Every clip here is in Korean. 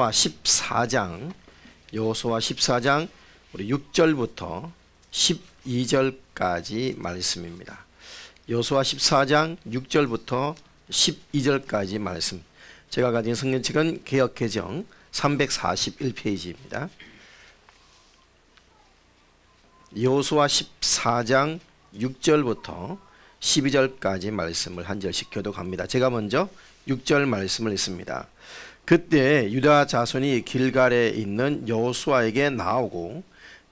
14장 여호수아 14장 우리 6절부터 12절까지 말씀입니다. 여호수아 14장 6절부터 12절까지 말씀. 제가 가진 성경책은 개역개정 341페이지입니다. 여호수아 14장 6절부터 12절까지 말씀을 한 절씩 교독합니다. 제가 먼저 6절 말씀을 읽습니다. 그때 유다 자손이 길갈에 있는 여호수아에게 나오고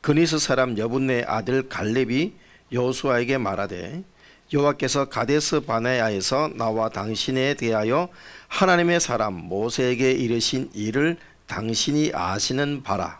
그니스 사람 여분네 아들 갈렙이 여호수아에게 말하되 여호와께서 가데스 바네아에서 나와 당신에 대하여 하나님의 사람 모세에게 이르신 일을 당신이 아시는 바라.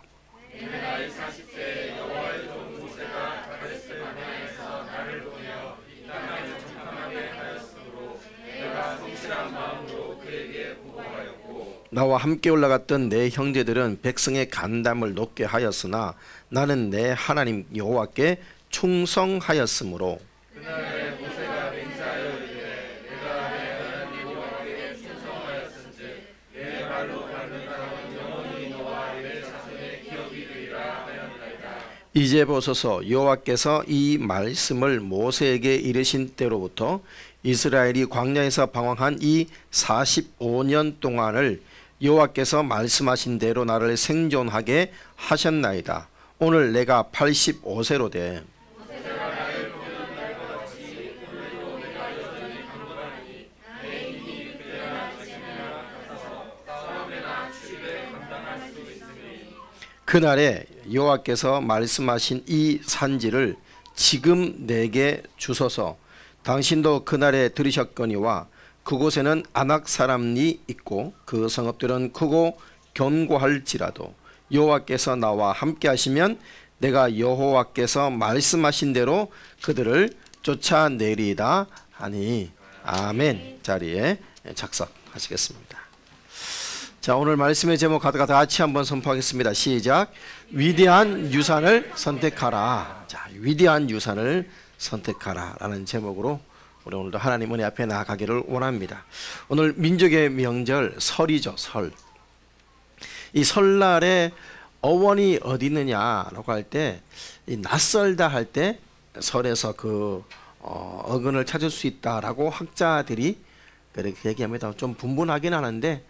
나와 함께 올라갔던 내 형제들은 백성의 간담을 높게 하였으나 나는 내 하나님 여호와께 충성하였으므로 그날에 모세가 맹세하여 이르되 내가 내 하나님 여호와께 충성하였은즉 내 발로 밟는 사람은 영원히 너와 내 자손의 기업이 되리라 하였나이다. 이제 보소서, 여호와께서 이 말씀을 모세에게 이르신 때로부터 이스라엘이 광야에서 방황한 이 45년 동안을 여호와께서 말씀하신 대로 나를 생존하게 하셨나이다. 오늘 내가 85세로 돼 그날에 여호와께서 말씀하신 이 산지를 지금 내게 주소서. 당신도 그날에 들으셨거니와 그곳에는 아낙 사람이 있고 그 성읍들은 크고 견고할지라도 여호와께서 나와 함께 하시면 내가 여호와께서 말씀하신 대로 그들을 쫓아내리이다 하니. 아멘. 자리에 착석하시겠습니다. 자, 오늘 말씀의 제목 다 같이 한번 선포하겠습니다. 시작. 위대한 유산을 선택하라. 자, 위대한 유산을 선택하라 라는 제목으로 우리 오늘도 하나님 은혜 앞에 나아가기를 원합니다. 오늘 민족의 명절 설이죠. 설. 이 설날에 어원이 어디 있느냐라고 할 때 이 낯설다 할 때 설에서 그 어근을 찾을 수 있다라고 학자들이 그렇게 얘기합니다. 좀 분분하긴 하는데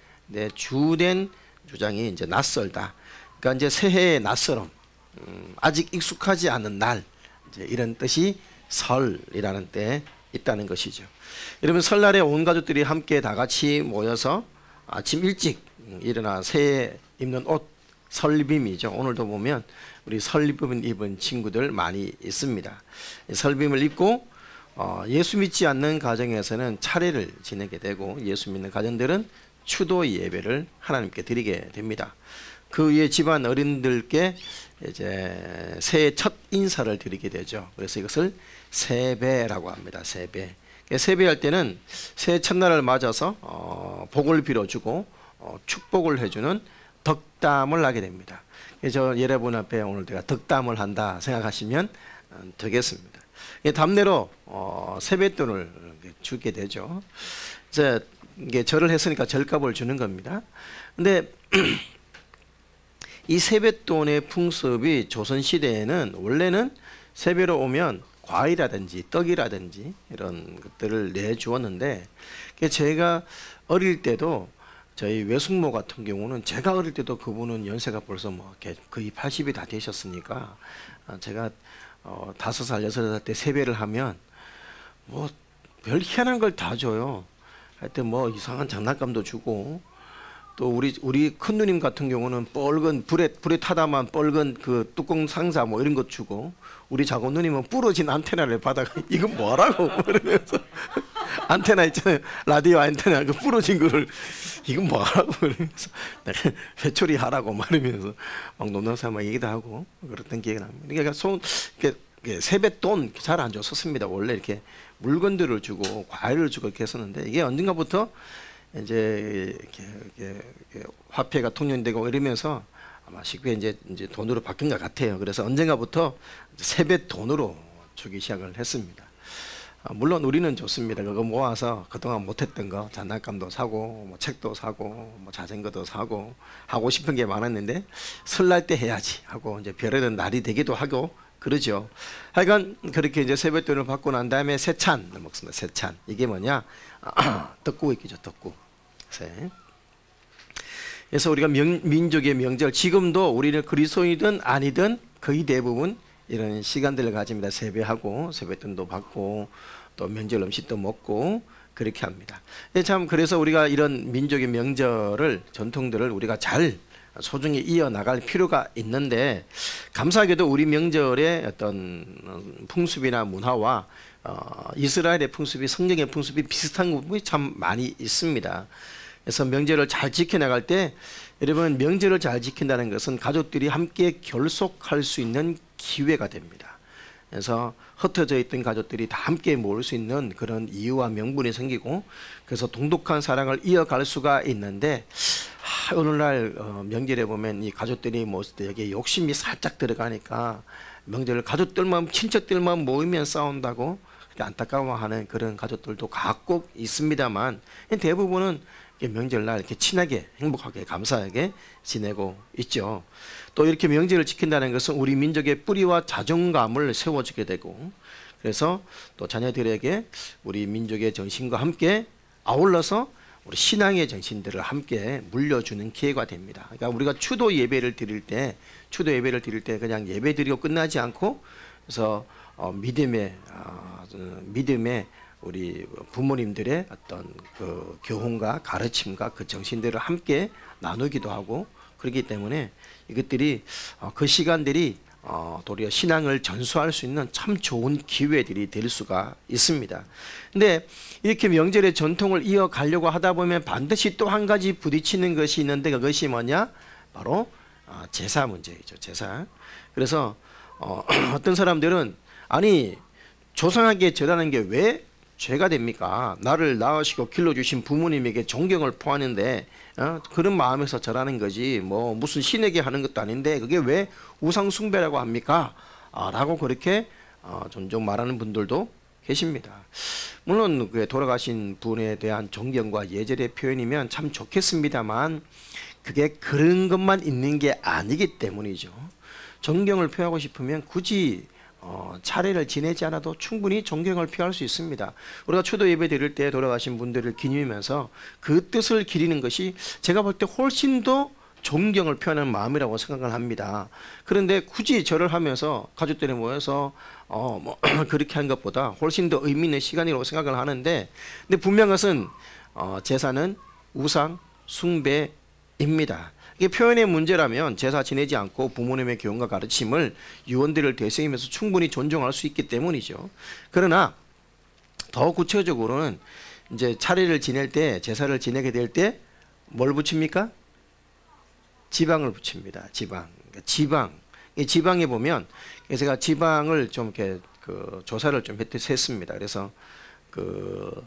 주된 주장이 이제 낯설다. 그러니까 이제 새해의 낯설음, 아직 익숙하지 않은 날, 이제 이런 뜻이 설이라는 때 있다는 것이죠. 여러분, 설날에 온 가족들이 함께 다 같이 모여서 아침 일찍 일어나 새해 입는 옷, 설빔이죠. 오늘도 보면 우리 설빔을 입은 친구들 많이 있습니다. 설빔을 입고 예수 믿지 않는 가정에서는 차례를 지내게 되고 예수 믿는 가정들은 추도 예배를 하나님께 드리게 됩니다. 그 위에 집안 어린들께 이제 새해 첫 인사를 드리게 되죠. 그래서 이것을 세배라고 합니다. 세배. 세배할 때는 새해 첫날을 맞아서 복을 빌어주고 축복을 해주는 덕담을 하게 됩니다. 그래서 여러분 앞에 오늘 제가 덕담을 한다 생각하시면 되겠습니다. 답례로 세뱃돈을 주게 되죠. 이제 이게 절을 했으니까 절값을 주는 겁니다. 근데 이 세뱃돈의 풍습이 조선시대에는 원래는 세배로 오면 과일이라든지 떡이라든지 이런 것들을 내주었는데, 제가 어릴 때도 저희 외숙모 같은 경우는, 제가 어릴 때도 그분은 연세가 벌써 뭐 거의 80이 다 되셨으니까 제가 5살, 6살 때 세배를 하면 뭐 별 희한한 걸 다 줘요. 하여튼 뭐 이상한 장난감도 주고, 또 우리 큰 누님 같은 경우는 뻘건 불에 타다만 뻘건 그 뚜껑 상자 뭐 이런 것 주고, 우리 작은 누님은 부러진 안테나를 받아가 이건 뭐라고 그러면서 안테나 있잖아요, 라디오 안테나 그 부러진 거를 이건 뭐라고 그러면서 내가 회초리 하라고 말하면서 막 농담삼아 얘기도 하고 그랬던 기억이 납니다. 그러니까 세뱃돈 잘 안 줬었습니다. 원래 이렇게 물건들을 주고 과일을 주고 이렇게 했었는데, 이게 언젠가부터 이제 이렇게 화폐가 통용되고 이러면서 아마 쉽게 이제 돈으로 바뀐 것 같아요. 그래서 언젠가부터 세뱃돈으로 주기 시작을 했습니다. 물론 우리는 좋습니다. 그거 모아서 그동안 못했던 거 장난감도 사고 뭐 책도 사고 뭐 자전거도 사고 하고 싶은 게 많았는데 설날 때 해야지 하고 이제 별에는 날이 되기도 하고 그러죠. 하여간 그렇게 이제 세뱃돈을 받고 난 다음에 세찬 먹습니다. 세찬 이게 뭐냐? 떡국이죠. 떡국. 그래서 우리가 민족의 명절 지금도 우리는 그리스도인이든 아니든 거의 대부분 이런 시간들을 가집니다. 세배하고 세뱃돈도 받고 또 명절 음식도 먹고 그렇게 합니다. 참 그래서 우리가 이런 민족의 명절을 전통들을 우리가 잘 소중히 이어나갈 필요가 있는데 감사하게도 우리 명절의 어떤 풍습이나 문화와 이스라엘의 풍습이 성경의 풍습이 비슷한 부분이 참 많이 있습니다. 그래서 명절을 잘 지켜나갈 때 여러분 명절을 잘 지킨다는 것은 가족들이 함께 결속할 수 있는 기회가 됩니다. 그래서 흩어져 있던 가족들이 다 함께 모일 수 있는 그런 이유와 명분이 생기고 그래서 돈독한 사랑을 이어갈 수가 있는데 오늘날 명절에 보면 이 가족들이 모였을 때 여기에 욕심이 살짝 들어가니까 명절을 가족들만 친척들만 모이면 싸운다고 안타까워하는 그런 가족들도 가끔 있습니다만 대부분은 명절날 이렇게 친하게 행복하게 감사하게 지내고 있죠. 또 이렇게 명절을 지킨다는 것은 우리 민족의 뿌리와 자존감을 세워주게 되고 그래서 또 자녀들에게 우리 민족의 정신과 함께 아울러서 우리 신앙의 정신들을 함께 물려주는 기회가 됩니다. 그러니까 우리가 추도 예배를 드릴 때 그냥 예배 드리고 끝나지 않고 그래서 믿음의 우리 부모님들의 어떤 그 교훈과 가르침과 그 정신들을 함께 나누기도 하고 그렇기 때문에 이것들이 그 시간들이 도리어 신앙을 전수할 수 있는 참 좋은 기회들이 될 수가 있습니다. 근데 이렇게 명절의 전통을 이어가려고 하다 보면 반드시 또 한 가지 부딪히는 것이 있는데 그것이 뭐냐? 바로 제사 문제이죠. 제사. 그래서 어떤 사람들은 아니 조상에게 절하는 게 왜 죄가 됩니까? 나를 낳으시고 길러주신 부모님에게 존경을 표하는데 그런 마음에서 절하는 거지 뭐 무슨 신에게 하는 것도 아닌데 그게 왜 우상 숭배라고 합니까? 라고 그렇게 종종 말하는 분들도 계십니다. 물론 그 돌아가신 분에 대한 존경과 예절의 표현이면 참 좋겠습니다만 그게 그런 것만 있는 게 아니기 때문이죠. 존경을 표하고 싶으면 굳이 차례를 지내지 않아도 충분히 존경을 표할 수 있습니다. 우리가 추도 예배 드릴 때 돌아가신 분들을 기념하면서 그 뜻을 기리는 것이 제가 볼 때 훨씬 더 존경을 표하는 마음이라고 생각을 합니다. 그런데 굳이 절을 하면서 가족들이 모여서 뭐 그렇게 한 것보다 훨씬 더 의미 있는 시간이라고 생각을 하는데 근데 분명한 것은 제사는 우상 숭배입니다. 이게 표현의 문제라면 제사 지내지 않고 부모님의 교훈과 가르침을 유언들을 되새기면서 충분히 존중할 수 있기 때문이죠. 그러나 더 구체적으로는 이제 차례를 지낼 때 제사를 지내게 될 때 뭘 붙입니까? 지방을 붙입니다. 지방. 이 지방에 보면 제가 지방을 좀 이렇게 그 조사를 좀 했습니다. 그래서 그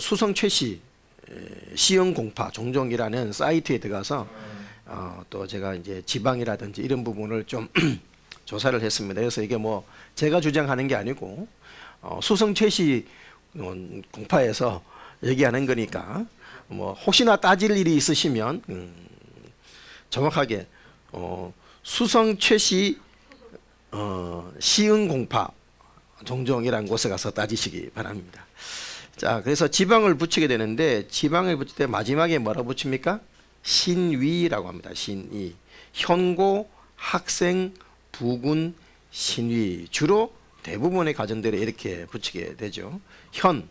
수성 최씨 시흥공파 종종이라는 사이트에 들어가서 또 제가 이제 지방이라든지 이런 부분을 좀 조사를 했습니다. 그래서 이게 뭐 제가 주장하는 게 아니고 수성 최씨 공파에서 얘기하는 거니까 뭐 혹시나 따질 일이 있으시면 정확하게 수성 최씨 시흥공파 종종이라는 곳에 가서 따지시기 바랍니다. 자, 그래서 지방을 붙이게 되는데 지방을 붙일 때 마지막에 뭐라고 붙입니까? 신위라고 합니다. 신위. 현고, 학생, 부군, 신위. 주로 대부분의 가정들이 이렇게 붙이게 되죠. 그러니까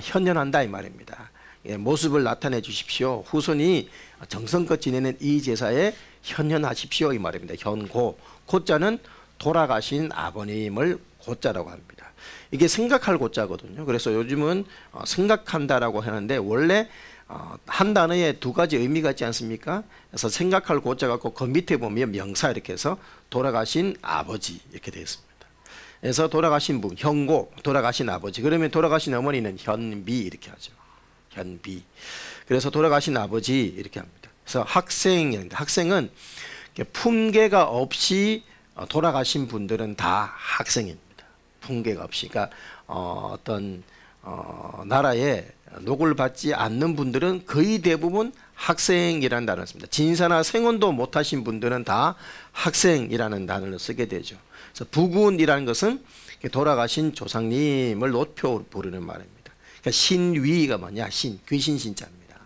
현현한다 이 말입니다. 모습을 나타내 주십시오. 후손이 정성껏 지내는 이 제사에 현현하십시오 이 말입니다. 현고. 고자는 돌아가신 아버님을 고자라고 합니다. 이게 생각할 고자거든요. 그래서 요즘은 생각한다라고 하는데 원래 한 단어에 두 가지 의미가 있지 않습니까? 그래서 생각할 고자 갖고 그 밑에 보면 명사 이렇게 해서 돌아가신 아버지 이렇게 되어 있습니다. 그래서 돌아가신 분 현고 돌아가신 아버지 그러면 돌아가신 어머니는 현비 이렇게 하죠. 현비. 그래서 돌아가신 아버지 이렇게 합니다. 그래서 학생은 품계가 없이 돌아가신 분들은 다 학생입니다. 풍계가 없이, 그러니까 어떤 나라에 녹을 받지 않는 분들은 거의 대부분 학생이라는 단어를 씁니다. 진사나 생원도 못하신 분들은 다 학생이라는 단어를 쓰게 되죠. 그래서 부군이라는 것은 돌아가신 조상님을 높여 부르는 말입니다. 그러니까 신위가 뭐냐? 귀신 신자입니다.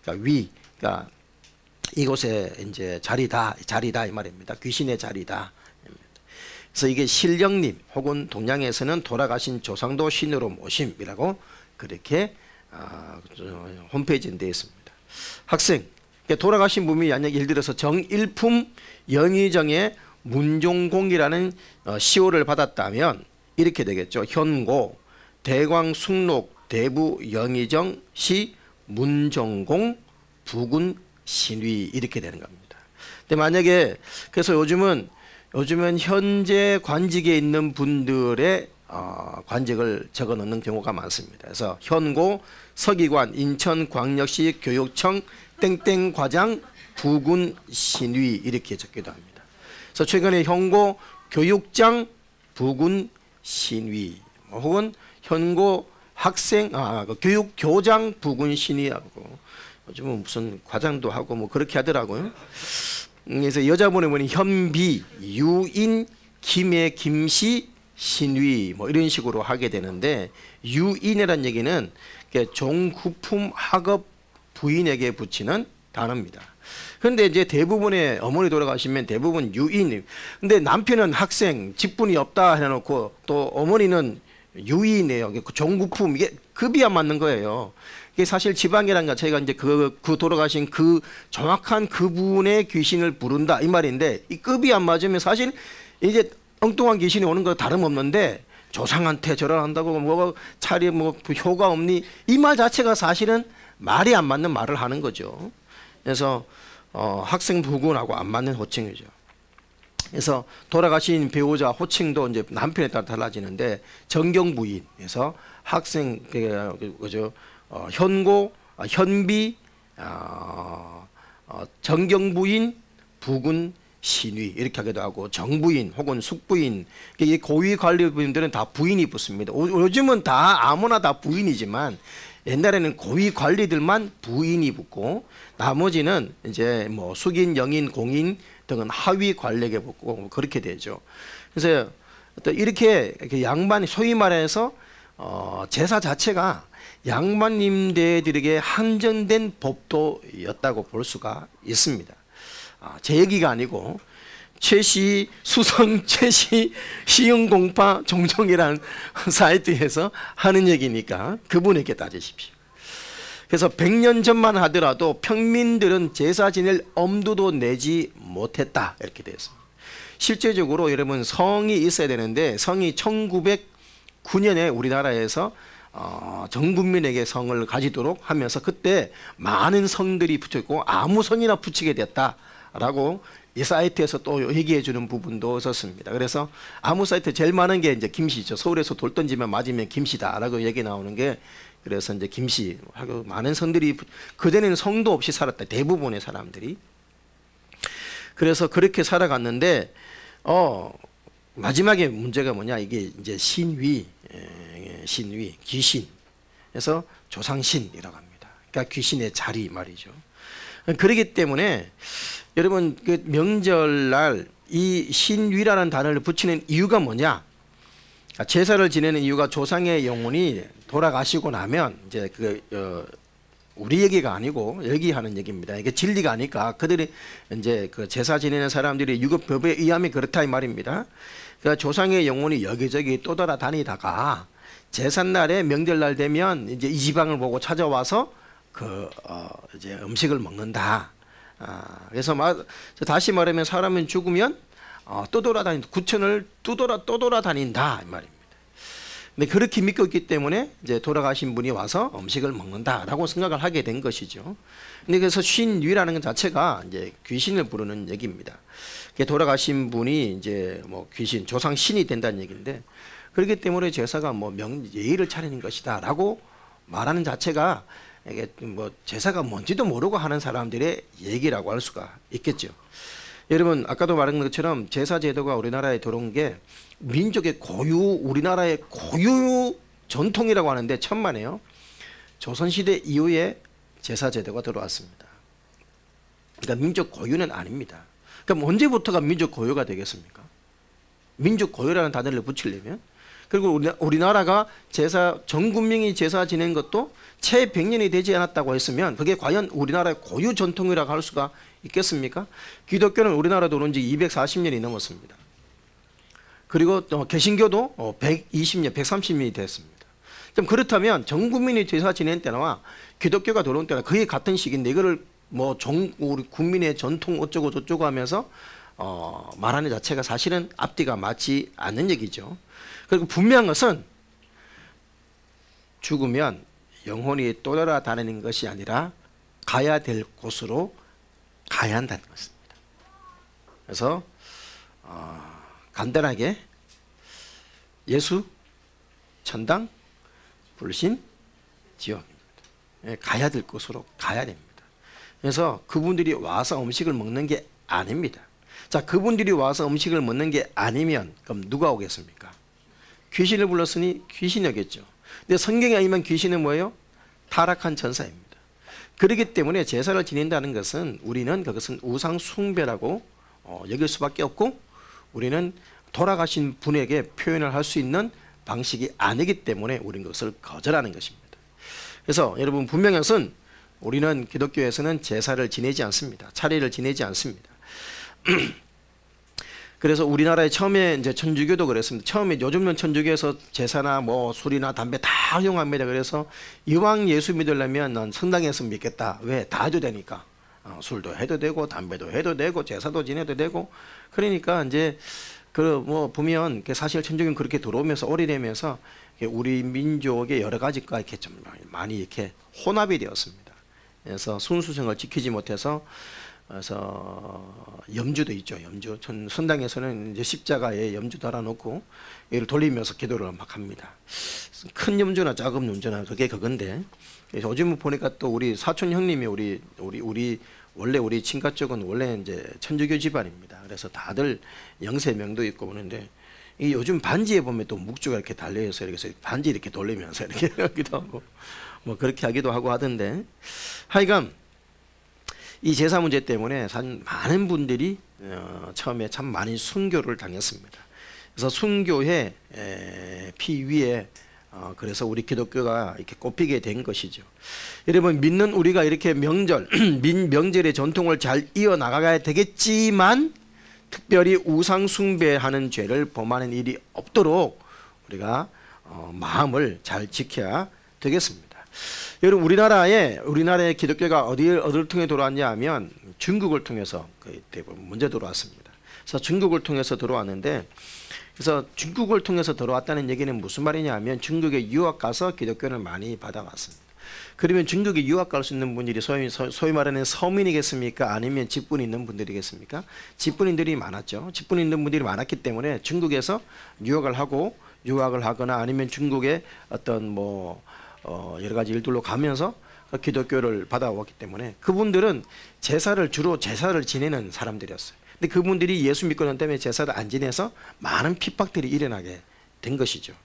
그러니까 그러니까 이곳에 이제 자리다 이 말입니다. 귀신의 자리다. 그래서 이게 신령님 혹은 동양에서는 돌아가신 조상도 신으로 모심이라고 그렇게 홈페이지에 되어 있습니다. 학생, 돌아가신 분이 만약 예를 들어서 정일품 영의정의 문종공이라는 시호를 받았다면 이렇게 되겠죠. 현고 대광 숙록 대부 영의정 시 문종공 부군 신위 이렇게 되는 겁니다. 근데 만약에 그래서 요즘은 현재 관직에 있는 분들의 관직을 적어 넣는 경우가 많습니다. 그래서 현고 서기관 인천광역시 교육청 땡땡 과장 부군 신위 이렇게 적기도 합니다. 그래서 최근에 현고 교육장 부군 신위 혹은 현고 학생 교육교장 부군 신위하고 요즘은 무슨 과장도 하고 뭐 그렇게 하더라고요. 그래서 여자분에 보니 현비, 유인, 김해, 김씨, 신위 뭐 이런 식으로 하게 되는데 유인이라는 얘기는 종구품 학업 부인에게 붙이는 단어입니다. 그런데 이제 대부분의 어머니 돌아가시면 대부분 유인. 근데 남편은 학생, 직분이 없다 해놓고 또 어머니는 유인이에요. 종구품 이게 급이 안 맞는 거예요. 이게 사실 지방이라는 것 자체가 이제 그 돌아가신 그 정확한 그분의 귀신을 부른다 이 말인데 이 급이 안 맞으면 사실 이제 엉뚱한 귀신이 오는 거 다름없는데 조상한테 절하한다고 뭐 차리 뭐 효가 없니 이 말 자체가 사실은 말이 안 맞는 말을 하는 거죠. 그래서 학생 부군하고 안 맞는 호칭이죠. 그래서 돌아가신 배우자 호칭도 이제 남편에 따라 달라지는데 정경부인에서 학생 그죠. 현고, 현비, 정경부인, 부군, 신위 이렇게 하기도 하고 정부인 혹은 숙부인 고위 관리부인들은 다 부인이 붙습니다. 요즘은 다 아무나 다 부인이지만 옛날에는 고위 관리들만 부인이 붙고 나머지는 이제 뭐 숙인, 영인, 공인 등은 하위 관리에게 붙고 뭐 그렇게 되죠. 그래서 또 이렇게 양반 소위 말해서 제사 자체가 양반님들에게 한정된 법도였다고 볼 수가 있습니다. 제 얘기가 아니고 최씨 수성 최씨 시흥공파 종종이라는 사이트에서 하는 얘기니까 그분에게 따지십시오. 그래서 100년 전만 하더라도 평민들은 제사 지낼 엄두도 내지 못했다 이렇게 되어 있습니다. 실제적으로 여러분 성이 있어야 되는데 성이 1909년에 우리나라에서 전 국민에게 성을 가지도록 하면서 그때 많은 성들이 붙였고 아무 성이나 붙이게 됐다라고 이 사이트에서 또 얘기해 주는 부분도 있었습니다. 그래서 아무 사이트 제일 많은 게 이제 김씨죠. 서울에서 돌 던지면 맞으면 김씨다라고 얘기 나오는 게 그래서 이제 김씨 하고 많은 성들이 그전에는 성도 없이 살았다. 대부분의 사람들이. 그래서 그렇게 살아갔는데 마지막에 문제가 뭐냐 이게 이제 신위 귀신 그래서 조상신이라고 합니다. 그러니까 귀신의 자리 말이죠. 그렇기 때문에 여러분 그 명절날 이 신위라는 단어를 붙이는 이유가 뭐냐? 제사를 지내는 이유가 조상의 영혼이 돌아가시고 나면 이제 우리 얘기가 아니고 여기 하는 얘기입니다. 이게 진리가 아니까 그들이 이제 그 제사 지내는 사람들이 율법에 의하면 그렇다 이 말입니다. 그러니까 조상의 영혼이 여기저기 떠돌아다니다가 제삿날에 명절날 되면 이제 이 지방을 보고 찾아와서 이제 음식을 먹는다. 그래서 다시 말하면 사람은 죽으면 구천을 떠돌아다닌다 이 말입니다. 근데 그렇게 믿고 있기 때문에 이제 돌아가신 분이 와서 음식을 먹는다라고 생각을 하게 된 것이죠. 근데 그래서 신위라는 것 자체가 이제 귀신을 부르는 얘기입니다. 돌아가신 분이 이제 뭐 귀신, 조상 신이 된다는 얘기인데 그렇기 때문에 제사가 뭐 예의를 차리는 것이다라고 말하는 자체가 이게 뭐 제사가 뭔지도 모르고 하는 사람들의 얘기라고 할 수가 있겠죠. 여러분 아까도 말한 것처럼 제사 제도가 우리나라에 들어온 게 민족의 고유, 우리나라의 고유 전통이라고 하는데 천만에요. 조선시대 이후에 제사 제도가 들어왔습니다. 그러니까 민족 고유는 아닙니다. 그럼 언제부터가 민족 고유가 되겠습니까? 민족 고유라는 단어를 붙이려면. 그리고 우리나라가 제사, 전 국민이 제사 지낸 것도 채 100년이 되지 않았다고 했으면 그게 과연 우리나라의 고유 전통이라고 할 수가 있겠습니까? 기독교는 우리나라 들어온 지 240년이 넘었습니다. 그리고 또 개신교도 120년, 130년이 됐습니다. 좀 그렇다면 전 국민이 제사 지낸 때와 기독교가 들어온 때가 거의 같은 시기인데 이거를 뭐 우리 국민의 전통 어쩌고 저쩌고 하면서 말하는 자체가 사실은 앞뒤가 맞지 않는 얘기죠. 그리고 분명한 것은 죽으면 영혼이 또 돌아다니는 것이 아니라 가야 될 곳으로 가야 한다는 것입니다. 그래서 간단하게 예수, 천당, 불신, 지옥입니다. 가야 될 곳으로 가야 됩니다. 그래서 그분들이 와서 음식을 먹는 게 아닙니다. 자, 그분들이 와서 음식을 먹는 게 아니면 그럼 누가 오겠습니까? 귀신을 불렀으니 귀신이 오겠죠. 근데 성경에 아니면 귀신은 뭐예요? 타락한 천사입니다. 그렇기 때문에 제사를 지낸다는 것은 우리는 그것은 우상 숭배라고 여길 수밖에 없고 우리는 돌아가신 분에게 표현을 할 수 있는 방식이 아니기 때문에 우리는 그것을 거절하는 것입니다. 그래서 여러분 분명한 것은 우리는 기독교에서는 제사를 지내지 않습니다. 차례를 지내지 않습니다. 그래서 우리나라에 처음에 이제 천주교도 그랬습니다. 처음에 요즘은 천주교에서 제사나 뭐 술이나 담배 다 허용합니다. 그래서 이왕 예수 믿으려면 난 성당에서 믿겠다. 왜? 다 해도 되니까. 술도 해도 되고 담배도 해도 되고 제사도 지내도 되고 그러니까 이제 그 뭐 보면 사실 천주교는 그렇게 들어오면서 오래되면서 우리 민족의 여러 가지가 이렇게 좀 많이 이렇게 혼합이 되었습니다. 그래서 순수성을 지키지 못해서 그래서 염주도 있죠. 염주. 선당에서는 이제 십자가에 염주 달아놓고 이를 돌리면서 기도를 막 합니다. 큰 염주나 작은 염주나 그게 그건데 요즘 보니까 또 우리 사촌 형님이 원래 우리 친가 쪽은 원래 이제 천주교 집안입니다. 그래서 다들 영세명도 있고 그러는데 이 요즘 반지에 보면 또 묵주가 이렇게 달려 있어요. 그래서 반지 이렇게 돌리면서 이렇게 하기도 하고 뭐 그렇게 하기도 하고 하던데 하여간 이 제사 문제 때문에 많은 분들이 처음에 참 많이 순교를 당했습니다. 그래서 순교의 피 위에 그래서 우리 기독교가 이렇게 꼽히게 된 것이죠. 여러분 믿는 우리가 이렇게 명절의 전통을 잘 이어나가야 되겠지만 특별히 우상 숭배하는 죄를 범하는 일이 없도록 우리가 마음을 잘 지켜야 되겠습니다. 여러분 우리나라의 기독교가 어디를 통해 들어왔냐 하면 중국을 통해서 거의 대부분 먼저 들어왔습니다. 그래서 중국을 통해서 들어왔는데 그래서 중국을 통해서 들어왔다는 얘기는 무슨 말이냐 하면 중국에 유학 가서 기독교를 많이 받아왔습니다. 그러면 중국에 유학 갈 수 있는 분들이 소위 말하는 서민이겠습니까? 아니면 직분 있는 분들이겠습니까? 직분인들이 많았죠. 직분 있는 분들이 많았기 때문에 중국에서 유학을 하거나 아니면 중국의 어떤 여러 가지 일들로 가면서 기독교를 받아왔기 때문에 그분들은 주로 제사를 지내는 사람들이었어요. 근데 그분들이 예수 믿고 난 다음에 제사를 안 지내서 많은 핍박들이 일어나게 된 것이죠.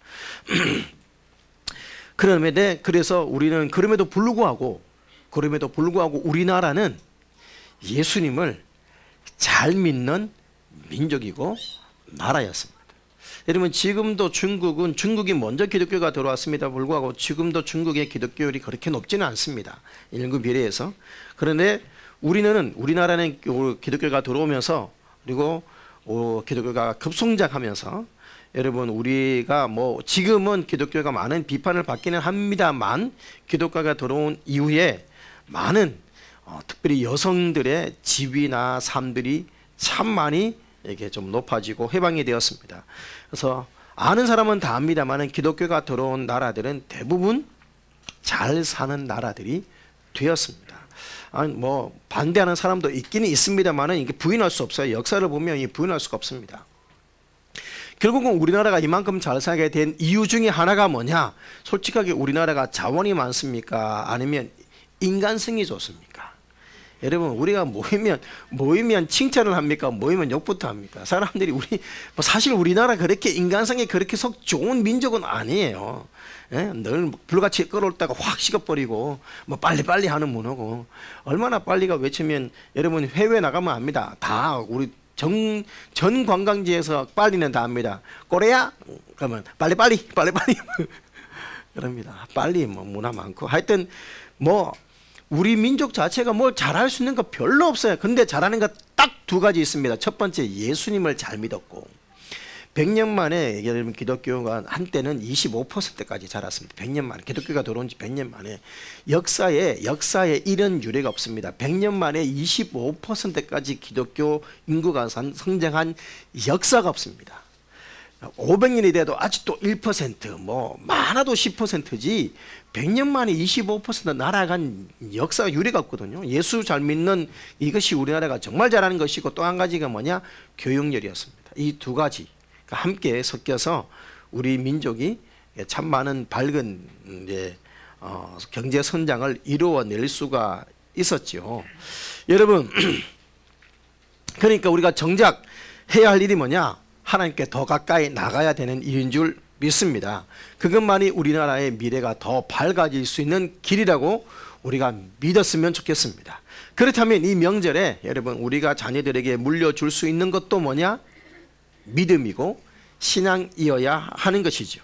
그래서 우리는 그럼에도 불구하고 우리나라는 예수님을 잘 믿는 민족이고 나라였습니다. 여러분 지금도 중국이 먼저 기독교가 들어왔습니다. 불구하고 지금도 중국의 기독교율이 그렇게 높지는 않습니다. 인구 비례해서. 그런데 우리나라는 기독교가 들어오면서 그리고 기독교가 급성장하면서 여러분 우리가 지금은 기독교가 많은 비판을 받기는 합니다만 기독교가 들어온 이후에 많은 특별히 여성들의 지위나 삶들이 참 많이 이게 좀 높아지고 해방이 되었습니다. 그래서 아는 사람은 다 압니다만 기독교가 들어온 나라들은 대부분 잘 사는 나라들이 되었습니다. 반대하는 사람도 있기는 있습니다만 이게 부인할 수 없어요. 역사를 보면 부인할 수가 없습니다. 결국은 우리나라가 이만큼 잘 살게 된 이유 중에 하나가 뭐냐? 솔직하게 우리나라가 자원이 많습니까? 아니면 인간성이 좋습니까? 여러분 우리가 모이면 칭찬을 합니까? 모이면 욕부터 합니까? 사람들이 사실 우리나라 그렇게 인간성이 그렇게 속 좋은 민족은 아니에요. 예? 늘 불같이 끓어올다가 확 식어버리고 뭐 빨리빨리 하는 문화고, 얼마나 빨리가 외치면 여러분 해외 나가면 압니다. 다 우리 전 관광지에서 빨리는 다 합니다. 꼬레야? 그러면 빨리빨리 그럽니다. 빨리 뭐 문화 많고, 하여튼 뭐 우리 민족 자체가 뭘 잘할 수 있는 거 별로 없어요. 근데 잘하는 거 딱 두 가지 있습니다. 첫 번째, 예수님을 잘 믿었고, 100년 만에 여러분 기독교가 한때는 25%까지 자랐습니다. 100년 만에 기독교가 들어온 지 100년 만에 역사에 이런 유례가 없습니다. 100년 만에 25%까지 기독교 인구가 성장한 역사가 없습니다. 500년이 돼도 아직도 1%, 뭐 많아도 10%지 100년 만에 25% 날아간 역사가 유례가 없거든요. 예수 잘 믿는 이것이 우리나라가 정말 잘하는 것이고, 또 한 가지가 뭐냐? 교육열이었습니다. 이 두 가지 함께 섞여서 우리 민족이 참 많은 밝은 경제 성장을 이루어낼 수가 있었죠. 여러분, 그러니까 우리가 정작 해야 할 일이 뭐냐? 하나님께 더 가까이 나가야 되는 일인 줄 믿습니다. 그것만이 우리나라의 미래가 더 밝아질 수 있는 길이라고 우리가 믿었으면 좋겠습니다. 그렇다면 이 명절에 여러분 우리가 자녀들에게 물려줄 수 있는 것도 뭐냐? 믿음이고 신앙이어야 하는 것이죠.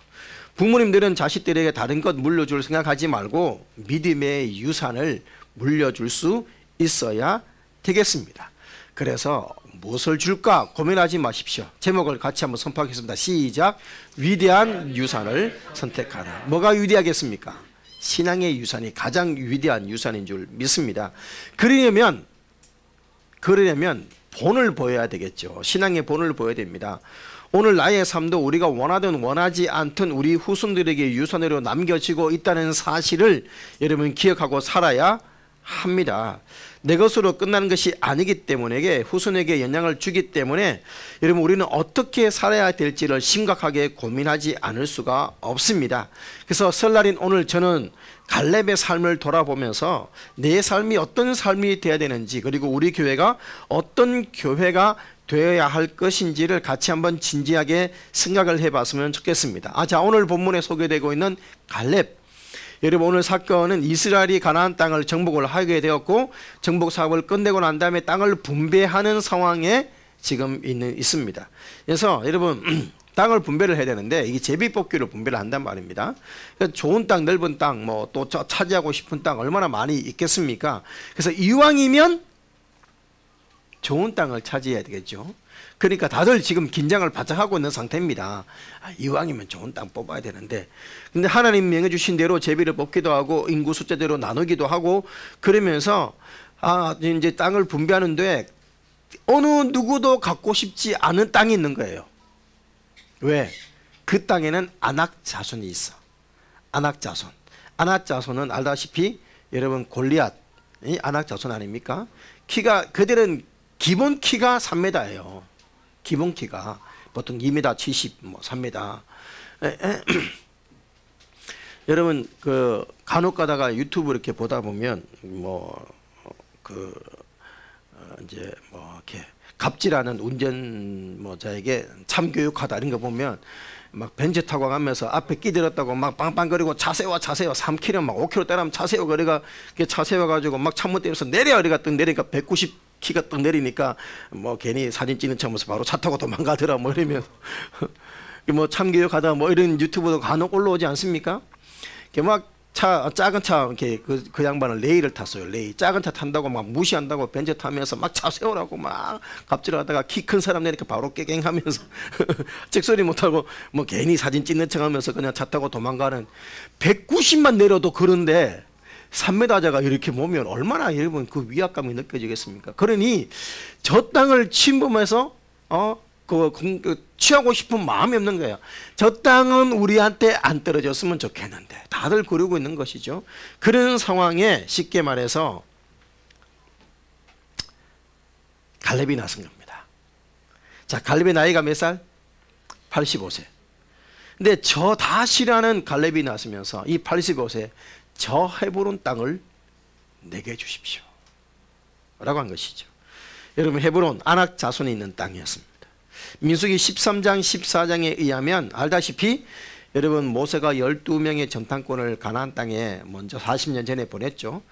부모님들은 자식들에게 다른 것 물려줄 생각하지 말고 믿음의 유산을 물려줄 수 있어야 되겠습니다. 그래서 무엇을 줄까 고민하지 마십시오. 제목을 같이 한번 선포하겠습니다. 시작. 위대한 유산을 선택하라. 뭐가 위대하겠습니까? 신앙의 유산이 가장 위대한 유산인 줄 믿습니다. 그러려면 본을 보여야 되겠죠. 신앙의 본을 보여야 됩니다. 오늘 나의 삶도 우리가 원하든 원하지 않든 우리 후손들에게 유산으로 남겨지고 있다는 사실을 여러분 기억하고 살아야 합니다. 내 것으로 끝나는 것이 아니기 때문에 후손에게 영향을 주기 때문에 여러분 우리는 어떻게 살아야 될지를 심각하게 고민하지 않을 수가 없습니다. 그래서 설날인 오늘 저는 갈렙의 삶을 돌아보면서 내 삶이 어떤 삶이 되어야 되는지, 그리고 우리 교회가 어떤 교회가 되어야 할 것인지를 같이 한번 진지하게 생각을 해봤으면 좋겠습니다. 자, 오늘 본문에 소개되고 있는 갈렙, 여러분 오늘 사건은 이스라엘이 가나안 땅을 정복을 하게 되었고, 정복 사업을 끝내고 난 다음에 땅을 분배하는 상황에 지금 있습니다. 그래서 여러분 땅을 분배를 해야 되는데 이게 제비뽑기로 분배를 한단 말입니다. 그러니까 좋은 땅, 넓은 땅, 뭐 또 차지하고 싶은 땅 얼마나 많이 있겠습니까? 그래서 이왕이면 좋은 땅을 차지해야 되겠죠. 그러니까 다들 지금 긴장을 바짝 하고 있는 상태입니다. 이왕이면 좋은 땅 뽑아야 되는데, 근데 하나님 명해주신 대로 제비를 뽑기도 하고 인구 숫자대로 나누기도 하고 그러면서 이제 땅을 분배하는데 어느 누구도 갖고 싶지 않은 땅이 있는 거예요. 왜? 그 땅에는 아낙 자손이 있어. 아낙 자손은 알다시피 여러분 골리앗 아낙 자손 아닙니까? 그들은 기본 키가 3m예요. 기본 키가 보통 2m 70, 3m. 여러분 그 간혹 가다가 유튜브 이렇게 보다 보면 이제 이렇게 갑질하는 운전자에게 참교육하다 이런 거 보면 막 벤츠 타고 가면서 앞에 끼들었다고 막 빵빵거리고 차 세워 3km 막 5km 따라하면 차 세워, 그래가 차 세워가지고 막 창문 때면서 내려, 그래가 또 내리니까 190키가 또 내리니까 괜히 사진 찍는 척하면서 바로 차 타고 도망가더라 이러면 참교육하다 이런 유튜브도 간혹 올라오지 않습니까? 막 작은 차 이렇게 그 양반은 레이를 탔어요. 레이 작은 차 탄다고 막 무시한다고 벤츠 타면서 막 차 세우라고 막 갑질하다가 키 큰 사람 내니까 바로 깨갱하면서 찍소리 못하고 괜히 사진 찍는 척하면서 그냥 차 타고 도망가는 190만 내려도 그런데 3m자가 이렇게 보면 얼마나 여러분 그 위압감이 느껴지겠습니까? 그러니 저 땅을 침범해서 취하고 싶은 마음이 없는 거예요. 저 땅은 우리한테 안 떨어졌으면 좋겠는데 다들 그러고 있는 것이죠. 그런 상황에 쉽게 말해서 갈렙이 나선 겁니다. 자, 갈렙의 나이가 몇 살? 85세. 근데 저 다 싫어하는 갈렙이 나서면서 이 85세 저 헤브론 땅을 내게 주십시오. 라고 한 것이죠. 여러분 헤브론 아낙 자손이 있는 땅이었습니다. 민수기 13장 14장에 의하면 알다시피 여러분 모세가 12명의 정탐꾼을 가나안 땅에 먼저 40년 전에 보냈죠.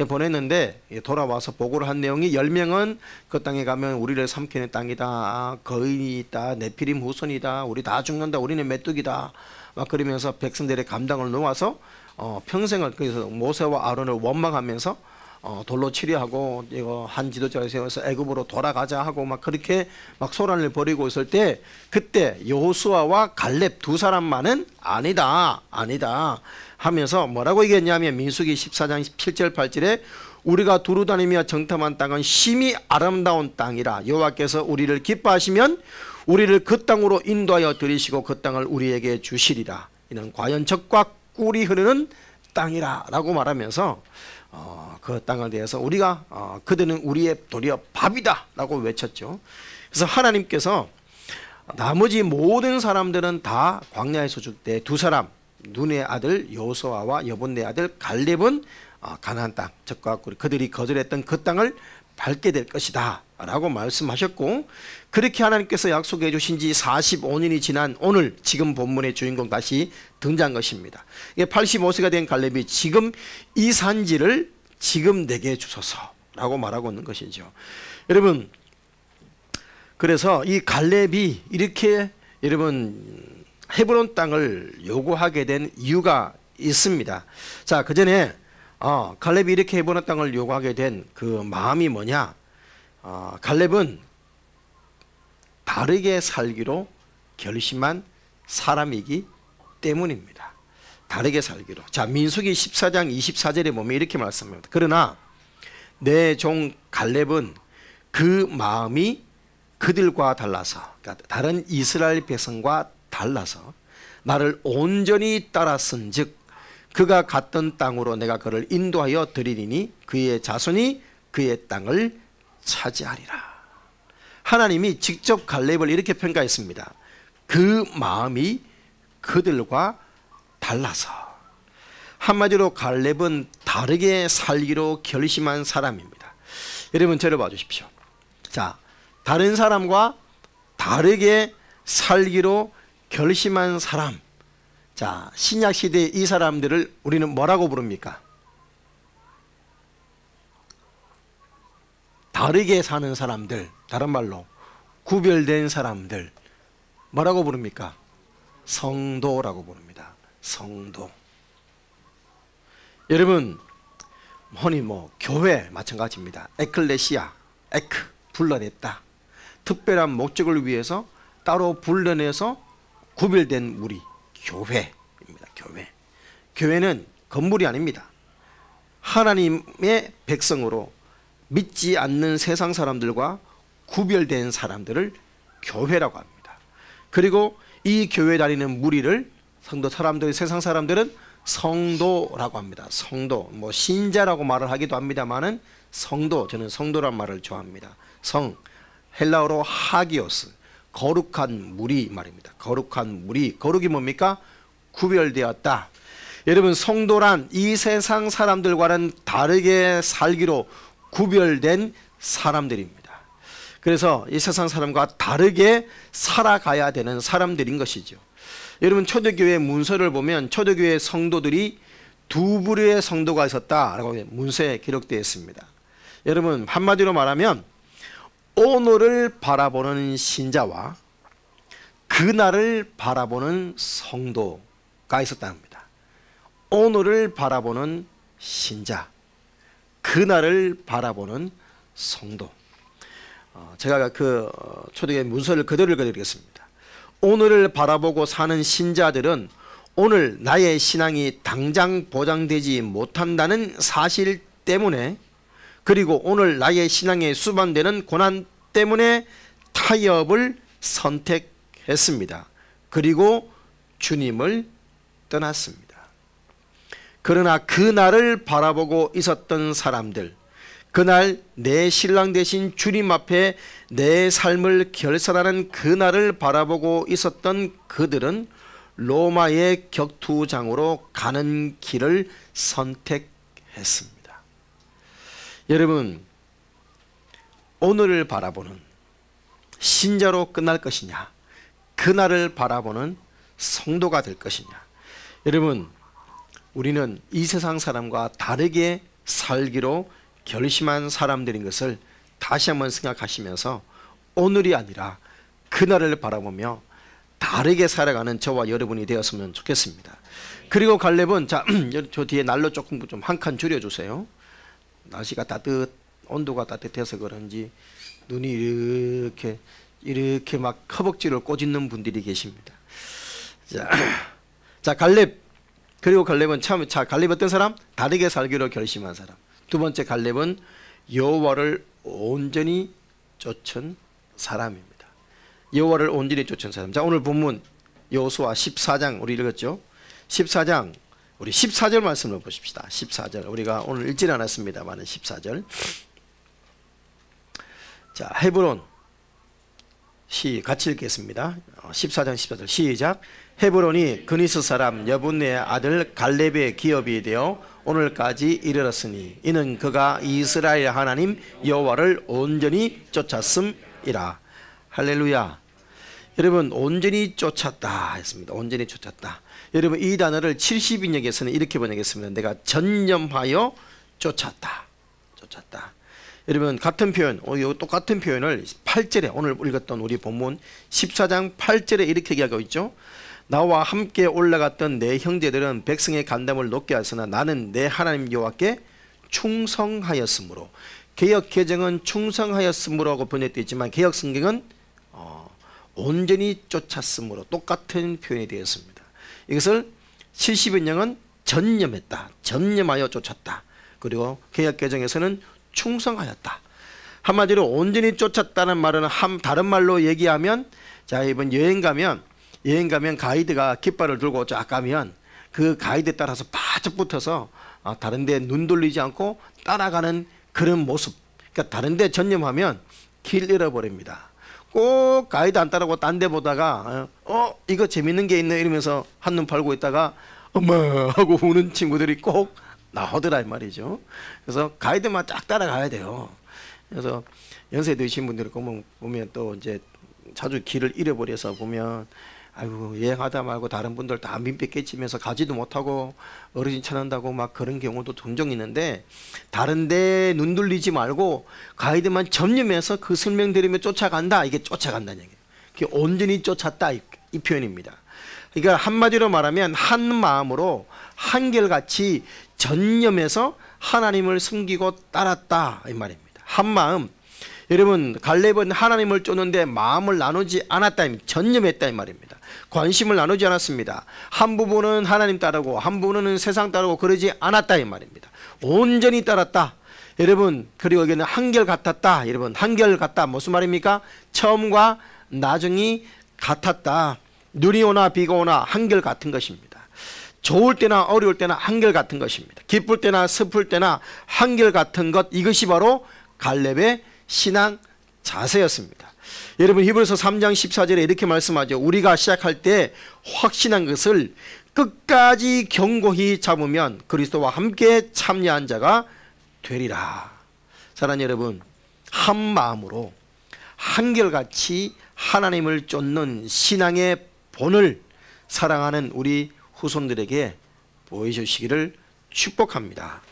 보냈는데 돌아와서 보고를 한 내용이 10명은 그 땅에 가면 우리를 삼키는 땅이다, 거인이 있다, 네피림 후손이다, 우리 다 죽는다, 우리는 메뚜기다 막 그러면서 백성들의 감당을 놓아서 평생을 그래서 모세와 아론을 원망하면서 돌로 치려하고 이거 한 지도자를 세워서 애굽으로 돌아가자 하고 막 그렇게 막 소란을 벌이고 있을 때 그때 여호수아와 갈렙 두 사람만은 아니다 하면서 뭐라고 얘기했냐면 민수기 14장 7절 8절에 우리가 두루 다니며 정탐한 땅은 심히 아름다운 땅이라 여호와께서 우리를 기뻐하시면 우리를 그 땅으로 인도하여 들이시고 그 땅을 우리에게 주시리라. 이는 과연 젖과 꿀이 흐르는 땅이라 라고 말하면서 그 땅에 대해서 우리가 그들은 우리의 도리어 밥이다 라고 외쳤죠. 그래서 하나님께서 나머지 모든 사람들은 다 광야에 소출 때 두 사람 눈의 아들 여호수아와 여분의 아들 갈렙은 가나안 땅 젖과 꿀 그들이 거절했던 그 땅을 밟게 될 것이다 라고 말씀하셨고 그렇게 하나님께서 약속해 주신 지 45년이 지난 오늘 지금 본문의 주인공 다시 등장한 것입니다. 85세가 된 갈렙이 지금 이 산지를 지금 내게 주소서 라고 말하고 있는 것이죠. 여러분 그래서 이 갈렙이 이렇게 여러분 헤브론 땅을 요구하게 된 이유가 있습니다. 자, 그 전에 갈렙이 이렇게 헤브론 땅을 요구하게 된 그 마음이 뭐냐? 갈렙은 다르게 살기로 결심한 사람이기 때문입니다. 다르게 살기로. 자, 민수기 14장 24절에 보면 이렇게 말씀합니다. 그러나 내 종 갈렙은 그 마음이 그들과 달라서 그러니까 다른 이스라엘 백성과 달라서 나를 온전히 따랐은즉 그가 갔던 땅으로 내가 그를 인도하여 드리리니 그의 자손이 그의 땅을 차지하리라. 하나님이 직접 갈렙을 이렇게 평가했습니다. 그 마음이 그들과 달라서. 한마디로 갈렙은 다르게 살기로 결심한 사람입니다. 여러분 저를 봐주십시오. 자, 다른 사람과 다르게 살기로 결심한 사람. 자, 신약시대의 이 사람들을 우리는 뭐라고 부릅니까? 다르게 사는 사람들, 다른 말로 구별된 사람들 뭐라고 부릅니까? 성도라고 부릅니다. 성도. 여러분 흔히 교회 마찬가지입니다. 에클레시아, 에크 불러냈다. 특별한 목적을 위해서 따로 불러내서 구별된 무리 교회입니다. 교회. 교회는 건물이 아닙니다. 하나님의 백성으로 믿지 않는 세상 사람들과 구별된 사람들을 교회라고 합니다. 그리고 이 교회 다니는 무리를 성도 사람들, 세상 사람들은 성도라고 합니다. 성도, 신자라고 말을 하기도 합니다만은 성도, 저는 성도란 말을 좋아합니다. 성, 헬라어로 하기오스, 거룩한 무리 말입니다. 거룩한 무리, 거룩이 뭡니까? 구별되었다. 여러분 성도란 이 세상 사람들과는 다르게 살기로 구별된 사람들입니다. 그래서 이 세상 사람과 다르게 살아가야 되는 사람들인 것이죠. 여러분 초대교회 문서를 보면 초대교회 성도들이 두 부류의 성도가 있었다라고 문서에 기록되어 있습니다. 여러분 한마디로 말하면 오늘을 바라보는 신자와 그날을 바라보는 성도가 있었다는 겁니다. 오늘을 바라보는 신자, 그날을 바라보는 성도. 제가 그 초대교회 문서를 그대로 읽어드리겠습니다. 오늘을 바라보고 사는 신자들은 오늘 나의 신앙이 당장 보장되지 못한다는 사실 때문에, 그리고 오늘 나의 신앙에 수반되는 고난 때문에 타협을 선택했습니다. 그리고 주님을 떠났습니다. 그러나 그날을 바라보고 있었던 사람들, 그날 내 신랑 되신 주님 앞에 내 삶을 결산하는 그날을 바라보고 있었던 그들은 로마의 격투장으로 가는 길을 선택했습니다. 여러분 오늘을 바라보는 신자로 끝날 것이냐, 그날을 바라보는 성도가 될 것이냐. 여러분, 우리는 이 세상 사람과 다르게 살기로 결심한 사람들인 것을 다시 한번 생각하시면서 오늘이 아니라 그날을 바라보며 다르게 살아가는 저와 여러분이 되었으면 좋겠습니다. 그리고 갈렙은, 자, 저 뒤에 난로 조금 좀 한 칸 줄여주세요. 날씨가 온도가 따뜻해서 그런지 눈이 이렇게 막 허벅지를 꼬집는 분들이 계십니다. 자, 갈렙. 그리고 갈렙은 갈렙 어떤 사람? 다르게 살기로 결심한 사람. 두 번째, 갈렙은 여호와를 온전히 쫓은 사람입니다. 여호와를 온전히 쫓은 사람. 자, 오늘 본문 여호수아 14장 우리 읽었죠? 14장 우리 14절 말씀을 보십시다. 14절 우리가 오늘 읽지 않았습니다만 14절. 자, 헤브론 같이 읽겠습니다. 14장 14절 시작. 헤브론이 그니스 사람 여분네의 아들 갈렙의 기업이 되어 오늘까지 이르렀으니 이는 그가 이스라엘 하나님 여호와를 온전히 쫓았음이라. 할렐루야. 여러분, 온전히 쫓았다 했습니다. 온전히 쫓았다. 여러분, 이 단어를 70인역에서는 이렇게 번역했습니다. 내가 전념하여 쫓았다. 여러분, 같은 표현, 똑같은 표현을 8절에 오늘 읽었던 우리 본문 14장 8절에 이렇게 얘기하고 있죠. 나와 함께 올라갔던 내 형제들은 백성의 간담을 높게 하였으나 나는 내 하나님 여호와께 충성하였으므로. 개역 개정은 충성하였으므로라고 번역되어 있지만 개역 성경은 온전히 쫓았으므로 똑같은 표현이 되었습니다. 이것을 70인역은 전념했다, 전념하여 쫓았다. 그리고 개역 개정에서는 충성하였다. 한마디로 온전히 쫓았다는 말은 다른 말로 얘기하면, 자, 이번 여행 가면 가이드가 깃발을 들고 쫙 가면 그 가이드 따라서 바짝 붙어서 다른 데 눈 돌리지 않고 따라가는 그런 모습. 그러니까 다른 데 전념하면 길 잃어버립니다. 꼭 가이드 안 따라고 딴 데 보다가 이거 재밌는 게 있네 이러면서 한눈 팔고 있다가 엄마 하고 우는 친구들이 꼭 나오더라 이 말이죠. 그래서 가이드만 쫙 따라가야 돼요. 그래서 연세 드신 분들이 보면 또 이제 자주 길을 잃어버려서 보면 아이고 여행하다 말고 다른 분들 다 민폐 끼치면서 가지도 못하고 어르신 찾는다고 막 그런 경우도 종종 있는데, 다른데 눈 돌리지 말고 가이드만 점념해서 그 설명 들으며 쫓아간다. 이게 쫓아간다는 얘기예요. 그게 온전히 쫓았다 이 표현입니다. 그러니까 한마디로 말하면 한 마음으로 한결같이 전념해서 하나님을 섬기고 따랐다 이 말입니다. 한 마음. 여러분, 갈렙은 하나님을 쫓는데 마음을 나누지 않았다, 전념했다 이 말입니다. 관심을 나누지 않았습니다. 한 부분은 하나님 따르고 한 부분은 세상 따르고 그러지 않았다 이 말입니다. 온전히 따랐다. 여러분, 그리고 여기는 한결같았다. 여러분, 한결같다 무슨 말입니까? 처음과 나중이 같았다. 눈이 오나 비가 오나 한결같은 것입니다. 좋을 때나 어려울 때나 한결같은 것입니다. 기쁠 때나 슬플 때나 한결같은 것, 이것이 바로 갈렙의 신앙 자세였습니다. 여러분, 히브리서 3장 14절에 이렇게 말씀하죠. 우리가 시작할 때 확신한 것을 끝까지 견고히 잡으면 그리스도와 함께 참여한 자가 되리라. 사랑하는 여러분, 한 마음으로 한결같이 하나님을 쫓는 신앙의 본을 사랑하는 우리 후손들에게 보여주시기를 축복합니다.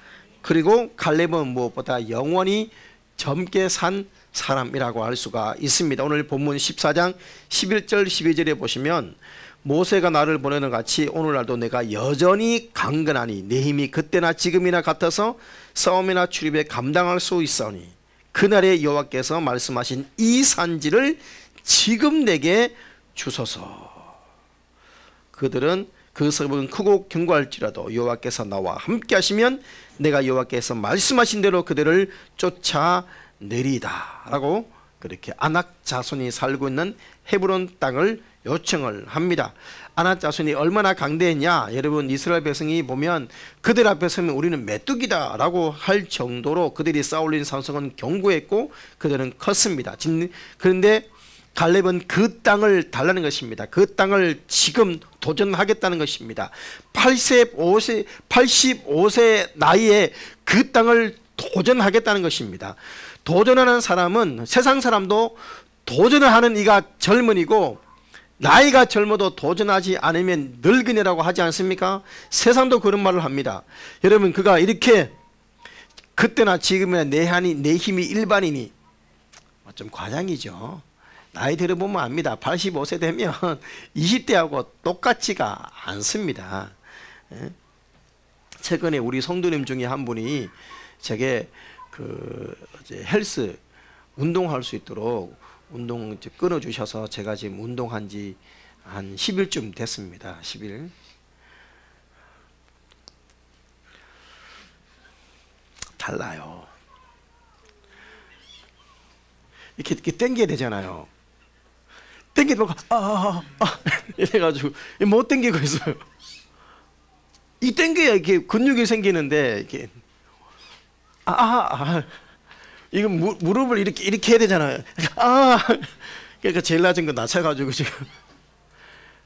그리고 갈렙은 무엇보다 영원히 젊게 산 사람이라고 할 수가 있습니다. 오늘 본문 14장 11절 12절에 보시면 모세가 나를 보내는 같이 오늘날도 내가 여전히 강건하니 내 힘이 그때나 지금이나 같아서 싸움이나 출입에 감당할 수 있사오니 그날에 여호와께서 말씀하신 이 산지를 지금 내게 주소서. 그들은 그 성읍은 크고 견고할지라도 여호와께서 나와 함께 하시면 내가 여호와께서 말씀하신 대로 그들을 쫓아내리다 라고 그렇게 아낙 자손이 살고 있는 헤브론 땅을 요청을 합니다. 아낙 자손이 얼마나 강대했냐. 여러분, 이스라엘 백성이 보면 그들 앞에 서면 우리는 메뚜기다 라고 할 정도로 그들이 쌓아올린 산성은 견고했고 그들은 컸습니다. 그런데 갈렙은 그 땅을 달라는 것입니다. 그 땅을 지금 도전하겠다는 것입니다. 85세 나이에 그 땅을 도전하겠다는 것입니다. 도전하는 사람은 세상 사람도 도전을 하는 이가 젊은이고 나이가 젊어도 도전하지 않으면 늙은이라고 하지 않습니까? 세상도 그런 말을 합니다. 여러분 그가 이렇게 그때나 지금이나 내 힘이 일반이니 좀 과장이죠. 나이 들어보면 압니다. 85세 되면 20대하고 똑같지가 않습니다. 최근에 우리 성도님 중에 한 분이 제게 헬스 운동할 수 있도록 운동 끊어주셔서 제가 지금 운동한 지 한 10일쯤 됐습니다. 10일. 달라요. 이렇게 당겨야 되잖아요. 당기고 이래가지고 못 당기고 있어요. 이 당겨야 이렇게 근육이 생기는데 이렇게 이거 무릎을 이렇게 해야 되잖아요. 그러니까 제일 낮은 거 낮춰가지고 지금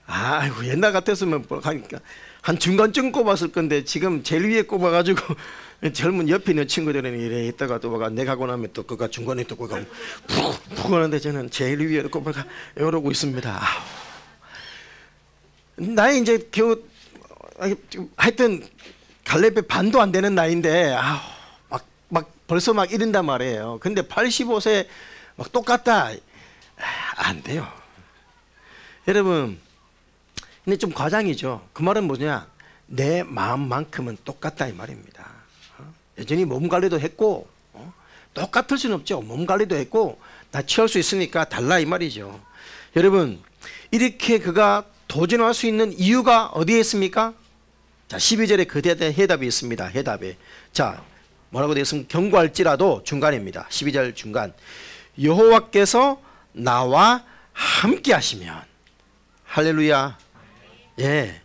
아이고 옛날 같았으면 하니까 한 중간쯤 꼽았을 건데 지금 제일 위에 꼽아가지고 젊은 옆에 있는 친구들은 이래 있다가 또 내가 가고 나면 또 그가 중간에 또 그가 푹 하는데 저는 제일 위에 꼽아가 이러고 있습니다. 나이 이제 겨우 하여튼 갈렙의 반도 안 되는 나이인데 막 벌써 막 이른단 말이에요. 근데 85세 막 똑같다 안 돼요. 여러분 근데 좀 과장이죠. 그 말은 뭐냐, 내 마음만큼은 똑같다 이 말입니다. 여전히 몸 관리도 했고 똑같을 수는 없죠. 몸 관리도 했고 나 취할 수 있으니까 달라 이 말이죠. 여러분 이렇게 그가 도전할 수 있는 이유가 어디에 있습니까? 자 12절에 그 해답이 있습니다. 해답에 자 뭐라고 되어 있으면 경고할지라도 중간입니다. 12절 중간 여호와께서 나와 함께 하시면 할렐루야. 예,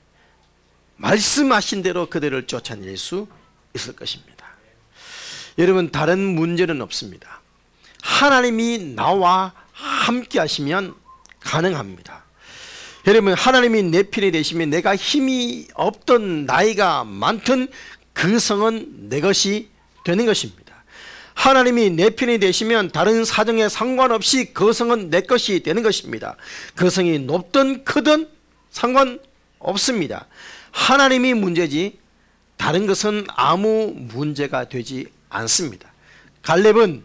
말씀하신 대로 그들을 쫓아낼 수 있을 것입니다. 여러분 다른 문제는 없습니다. 하나님이 나와 함께 하시면 가능합니다. 여러분 하나님이 내 편이 되시면 내가 힘이 없던 나이가 많던 그 성은 내 것이 되는 것입니다. 하나님이 내 편이 되시면 다른 사정에 상관없이 그 성은 내 것이 되는 것입니다. 그 성이 높든 크든 상관없습니다. 하나님이 문제지 다른 것은 아무 문제가 되지 않습니다. 갈렙은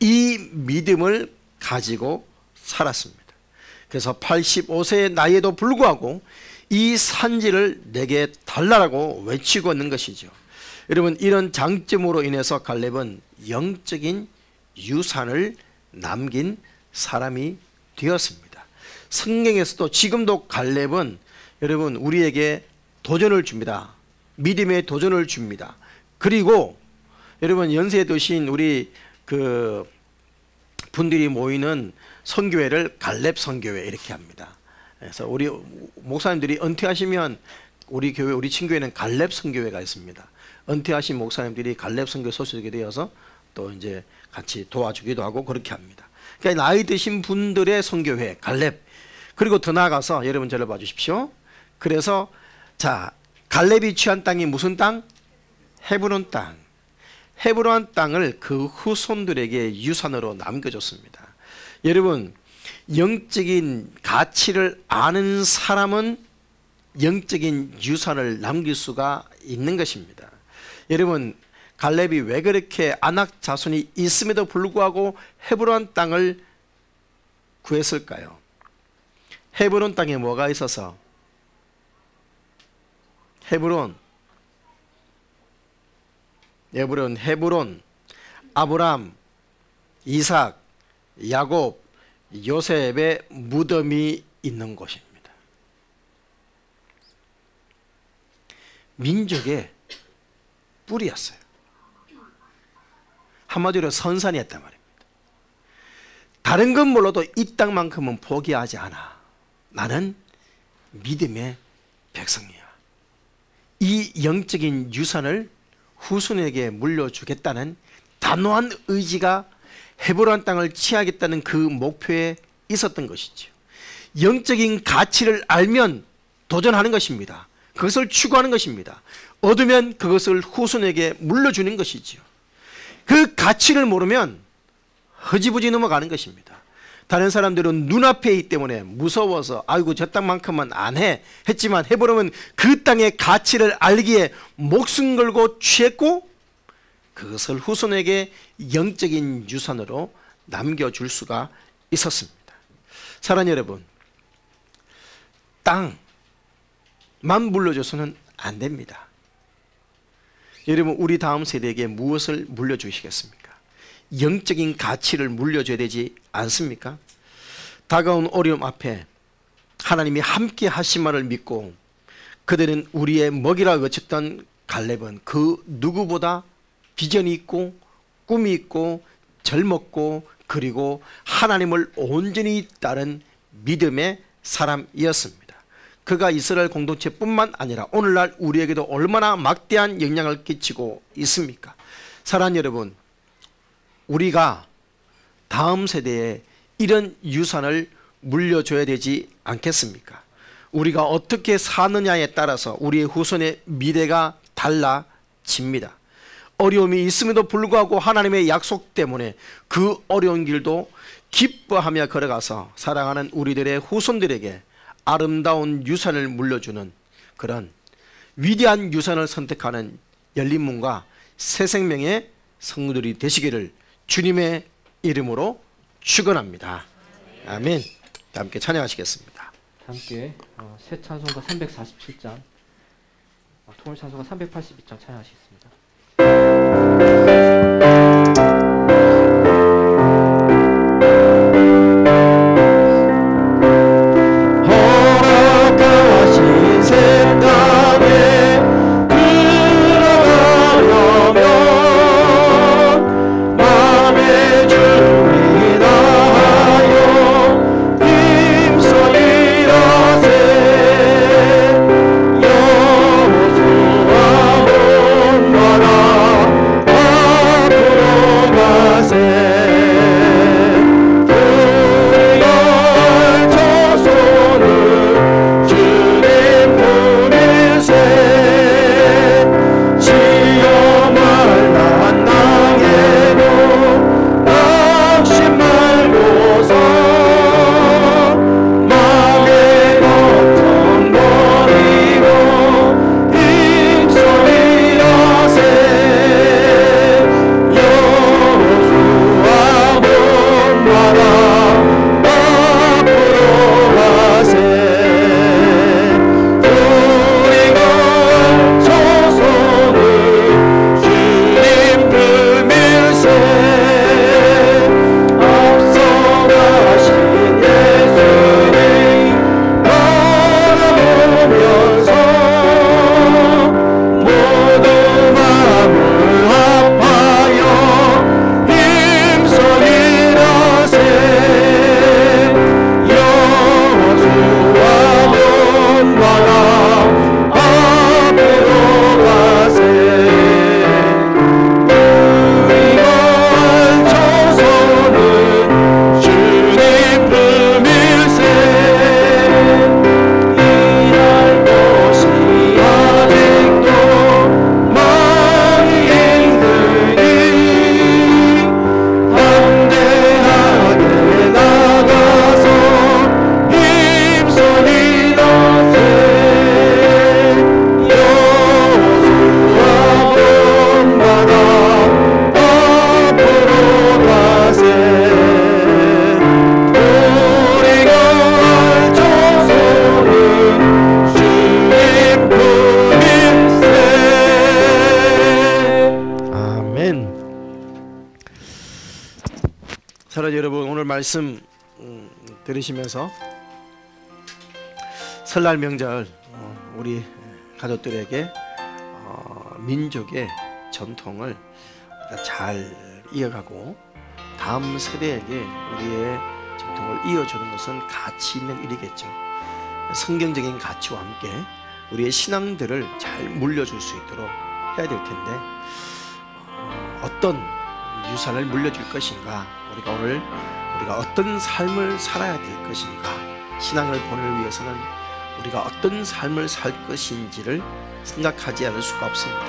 이 믿음을 가지고 살았습니다. 그래서 85세의 나이에도 불구하고 이 산지를 내게 달라라고 외치고 있는 것이죠. 여러분 이런 장점으로 인해서 갈렙은 영적인 유산을 남긴 사람이 되었습니다. 성경에서도 지금도 갈렙은 여러분 우리에게 도전을 줍니다. 믿음의 도전을 줍니다. 그리고 여러분 연세 드신 우리 그 분들이 모이는 선교회를 갈렙 선교회 이렇게 합니다. 그래서 우리 목사님들이 은퇴하시면 우리 교회 우리 친교회는 갈렙 선교회가 있습니다. 은퇴하신 목사님들이 갈렙 선교 소속이 되어서 또 이제 같이 도와주기도 하고 그렇게 합니다. 그러니까 나이 드신 분들의 선교회 갈렙. 그리고 더 나아가서 여러분 저를 봐주십시오. 그래서 자 갈렙이 취한 땅이 무슨 땅? 헤브론 땅. 헤브론 땅을 그 후손들에게 유산으로 남겨줬습니다. 여러분 영적인 가치를 아는 사람은 영적인 유산을 남길 수가 있는 것입니다. 여러분 갈렙이 왜 그렇게 아낙 자손이 있음에도 불구하고 헤브론 땅을 구했을까요? 헤브론 땅에 뭐가 있어서? 헤브론, 아브람, 이삭, 야곱, 요셉의 무덤이 있는 곳입니다. 민족의 뿌리였어요. 한마디로 선산이었단 말입니다. 다른 건 몰라도 이 땅만큼은 포기하지 않아. 나는 믿음의 백성이야. 이 영적인 유산을 후손에게 물려주겠다는 단호한 의지가 헤브론 땅을 취하겠다는 그 목표에 있었던 것이죠. 영적인 가치를 알면 도전하는 것입니다. 그것을 추구하는 것입니다. 얻으면 그것을 후손에게 물려주는 것이죠. 그 가치를 모르면 허지부지 넘어가는 것입니다. 다른 사람들은 눈앞에 있기 때문에 무서워서 아이고 저 땅만큼은 안 해 했지만 해버리면 그 땅의 가치를 알기에 목숨 걸고 취했고 그것을 후손에게 영적인 유산으로 남겨줄 수가 있었습니다. 사랑하는 여러분, 땅만 물려줘서는 안 됩니다. 여러분, 우리 다음 세대에게 무엇을 물려주시겠습니까? 영적인 가치를 물려줘야 되지 않습니까? 다가온 어려움 앞에 하나님이 함께 하시만을 믿고 그들은 우리의 먹이라 외쳤던 갈렙은 그 누구보다 비전이 있고 꿈이 있고 젊었고 그리고 하나님을 온전히 따른 믿음의 사람이었습니다. 그가 이스라엘 공동체뿐만 아니라 오늘날 우리에게도 얼마나 막대한 영향을 끼치고 있습니까? 사랑하는 여러분, 우리가 다음 세대에 이런 유산을 물려줘야 되지 않겠습니까? 우리가 어떻게 사느냐에 따라서 우리의 후손의 미래가 달라집니다. 어려움이 있음에도 불구하고 하나님의 약속 때문에 그 어려운 길도 기뻐하며 걸어가서 사랑하는 우리들의 후손들에게 아름다운 유산을 물려주는 그런 위대한 유산을 선택하는 열린 문과 새 생명의 성도들이 되시기를 주님의 이름으로 축원합니다. 아멘. 함께 찬양하시겠습니다. 함께 새 찬송가 347장, 통일 찬송가 382장 찬양하시겠습니다. 허락하신 새 땅에 들어가려면 맘의 준비 다하여 힘써 일하세. 여호수아 온나라 앞으로 가세. 사랑하는 여러분, 오늘 말씀 들으시면서 설날 명절 우리 가족들에게 민족의 전통을 잘 이어가고 다음 세대에게 우리의 전통을 이어주는 것은 가치 있는 일이겠죠. 성경적인 가치와 함께 우리의 신앙들을 잘 물려줄 수 있도록 해야 될 텐데 어떤 유산을 물려줄 것인가, 우리가 어떤 삶을 살아야 될 것인가, 신앙을 보내기 위해서는 우리가 어떤 삶을 살 것인지를 생각하지 않을 수가 없습니다.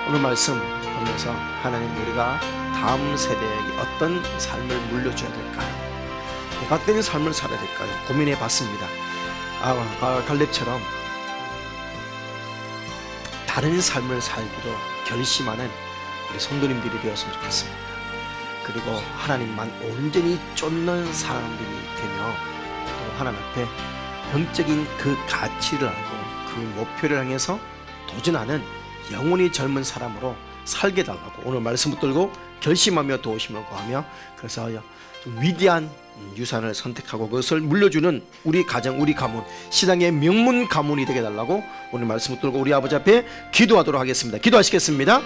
오늘 말씀 보면서 하나님, 우리가 다음 세대에게 어떤 삶을 물려줘야 될까요? 내가 어떤 삶을 살아야 될까요? 고민해 봤습니다. 갈렙처럼 다른 삶을 살기로 결심하는 우리 성도님들이 되었으면 좋겠습니다. 그리고 하나님만 온전히 쫓는 사람들이 되며 또 하나님 앞에 영적인 그 가치를 알고 그 목표를 향해서 도전하는 영원히 젊은 사람으로 살게 달라고 오늘 말씀 붙들고 결심하며 도우심을 구하며, 그래서 좀 위대한 유산을 선택하고 그것을 물려주는 우리 가정, 우리 가문, 신앙의 명문 가문이 되게 달라고 오늘 말씀 붙들고 우리 아버지 앞에 기도하도록 하겠습니다. 기도하시겠습니다.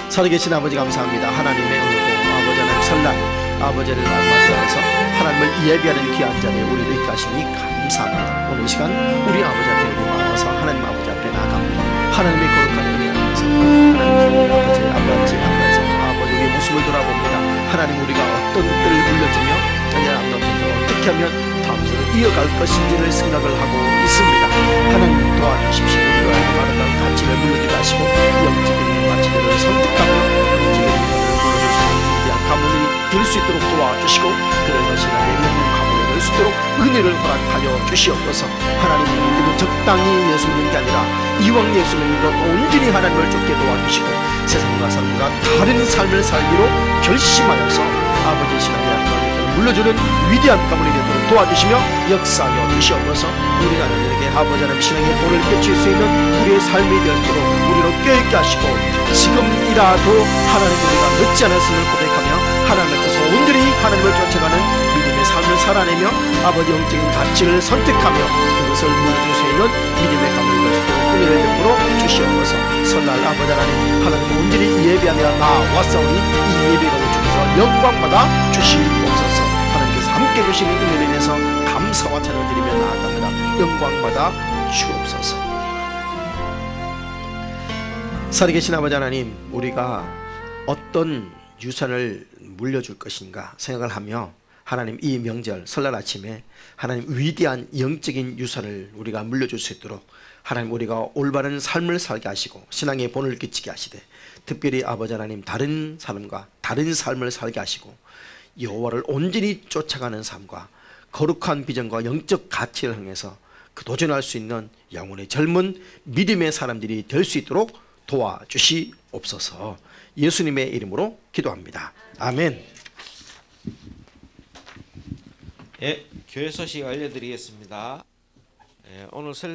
살아계신 아버지 감사합니다. 하나님의 은혜도 아버지 하나님 설날 아버지를 맞이하면서 하나님을 예배하는 귀한 자리에 우리를 있게 하시니 감사합니다. 오늘 이 시간 우리 아버지 앞에 우리 나와서 하나님 아버지 앞에 나아갑니다. 하나님의 거룩한 은혜 안에서 하나님 아버지 앞에서 아버지 우리의 모습을 돌아봅니다. 하나님 우리가 어떤 것들을 물려주며 어떻게 하면 다음 세대를 이어갈 것인지를 생각을 하고 있습니다. 하나님 도와주십시오. 우리가 말하는 가치를 물려주게 하시고 영적인 가치들을 선택하며 영적인 가치를 물려줄 수 있는 위대한 가문이 될 수 있도록 도와주시고, 그래서 신앙의 명문 가문이 될 수 있도록 은혜를 허락하여 주시옵소서. 하나님 우리는 적당히 예수 믿는 게 아니라 이왕 예수 믿는 것 온전히 하나님을 쫓게 도와주시고 세상과 사람과 다른 삶을 살기로 결심하여서 아버지의 신앙의 양식을 물려주는 위대한 가문이 되도록 도와주시며 역사하여 주시옵소서. 우리 자녀들에게 아버지 하나님 신앙의 본을 깨칠 수 있는 우리의 삶이 되도록 우리로 깨있게 하시고, 지금이라도 하나님 우리가 늦지 않았음을 고백하며 하나님 앞에서 온전히 하나님을 쫓아가는 믿음의 삶을 살아내며 아버지 영적인 가치를 선택하며 그것을 물려줄 수 있는 믿음의 가문이 될 수 있도록 은혜를 베풀어 주시옵소서. 설날 아버지 하나님 온전히 예배하며 나왔사오니 이 예배 가운데 주셔서 영광받아 주시옵소서. 하나님께서 함께 주시는 은혜를 인해서 감사와 찬양을 드리며 나아갑니다. 영광받아 주옵소서. 살아계신 아버지 하나님, 우리가 어떤 유산을 물려줄 것인가 생각을 하며 하나님 이 명절 설날 아침에 하나님 위대한 영적인 유산을 우리가 물려줄 수 있도록 하나님 우리가 올바른 삶을 살게 하시고 신앙의 본을 끼치게 하시되, 특별히 아버지 하나님 다른 사람과 다른 삶을 살게 하시고 여호와를 온전히 쫓아가는 삶과 거룩한 비전과 영적 가치를 향해서 그 도전할 수 있는 영혼의 젊은 믿음의 사람들이 될 수 있도록 도와주시옵소서. 예수님의 이름으로 기도합니다. 아멘. 예, 교회 소식 알려드리겠습니다. 오늘 설